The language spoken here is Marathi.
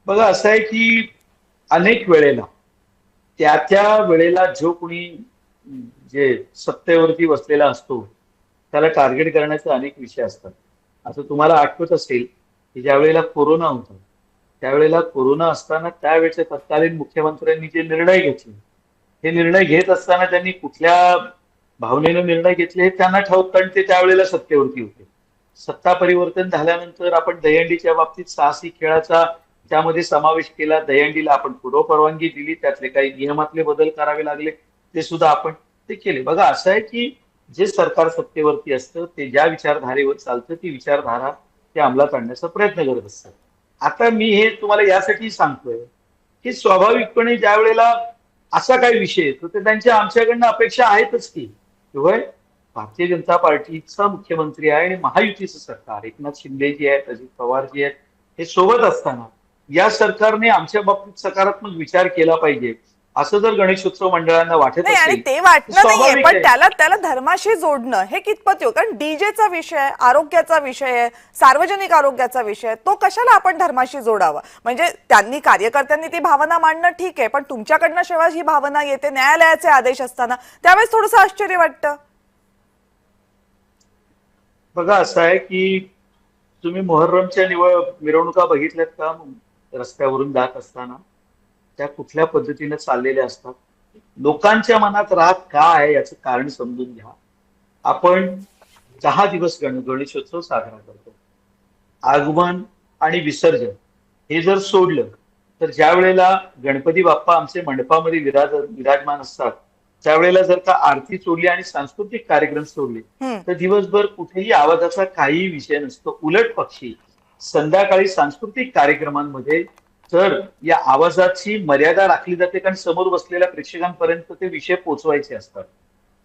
बघा असं आहे की अनेक वेळेला त्या त्या वेळेला जो कोणी जे सत्तेवरती बसलेला असतो त्याला टार्गेट करण्याचे अनेक विषय असतात. असं तुम्हाला आठवत असेल की ज्या वेळेला कोरोना होता त्यावेळेला कोरोना असताना त्यावेळेच्या तत्कालीन मुख्यमंत्र्यांनी जे निर्णय घेतले हे निर्णय घेत असताना त्यांनी कुठल्या भावनेनं निर्णय घेतले हे त्यांना ठाऊक, कारण ते त्यावेळेला सत्तेवरती होते. सत्ता परिवर्तन झाल्यानंतर आपण दहीहंडीच्या बाबतीत साहसी खेळाचा त्यामध्ये समावेश केला. दहीहंडीला आपण पूर्व परवानगी दिली, त्यातले काही नियमातले बदल करावे लागले ते सुद्धा आपण ते केले. बघा असं आहे की जे सरकार सत्तेवरती असतं ते ज्या विचारधारेवर चालतं ती विचारधारा ते अंमलात आणण्याचा प्रयत्न करत असतात. आता मी हे तुम्हाला यासाठी सांगतोय की स्वाभाविकपणे ज्या वेळेला असा काही विषय येतो तर त्यांच्या आमच्याकडनं अपेक्षा आहेतच की शिवाय भारतीय जनता पार्टीचा मुख्यमंत्री आहे आणि महायुतीचं सरकार एकनाथ शिंदे जी आहेत, अजित पवार जी आहेत, हे सोबत असताना या सरकारने आमच्या बाबतीत सकारात्मक विचार केला पाहिजे असं जर गणेशोत्सव मंडळांना वाटत नाही, आणि असेल ते तर वाटणं नाहीये, स्वाभाविक पण आहे. त्याला त्याला धर्माशी जोडणं हे कितपत येऊ, कारण डीजेचा विषय आहे, आरोग्याचा विषय आहे, सार्वजनिक आरोग्याचा विषय आहे, तो कशाला आपण धर्माशी जोडावा? म्हणजे त्यांनी कार्यकर्त्यांनी ती भावना मांडणं ठीक आहे, पण तुमच्याकडनं जेव्हा ही भावना येते न्यायालयाचे आदेश असताना त्यावेळेस थोडंसं आश्चर्य वाटतं. बघा असं आहे की तुम्ही मोहर्रमच्या मिरवणुका बघितल्यात का? रस्त्यावरून जात असताना त्या कुठल्या पद्धतीने चाललेल्या असतात. लोकांच्या मनात राग का आहे याचं कारण समजून घ्या. आपण 10 दिवस गणेशोत्सव साजरा करतो. आगमन आणि विसर्जन हे जर सोडलं तर ज्या वेळेला गणपती बाप्पा आमचे मंडपामध्ये विराजमान असतात त्यावेळेला जर का आरती सोडली आणि सांस्कृतिक कार्यक्रम सोडले हम्म. तर दिवसभर कुठेही आवाजाचा काहीही विषय नसतो. उलट पक्षी संध्याकाळी सांस्कृतिक कार्यक्रमांमध्ये तर या आवाजाची मर्यादा राखली जाते, कारण समोर बसलेल्या प्रेक्षकांपर्यंत ते विषय पोहोचवायचे असतात.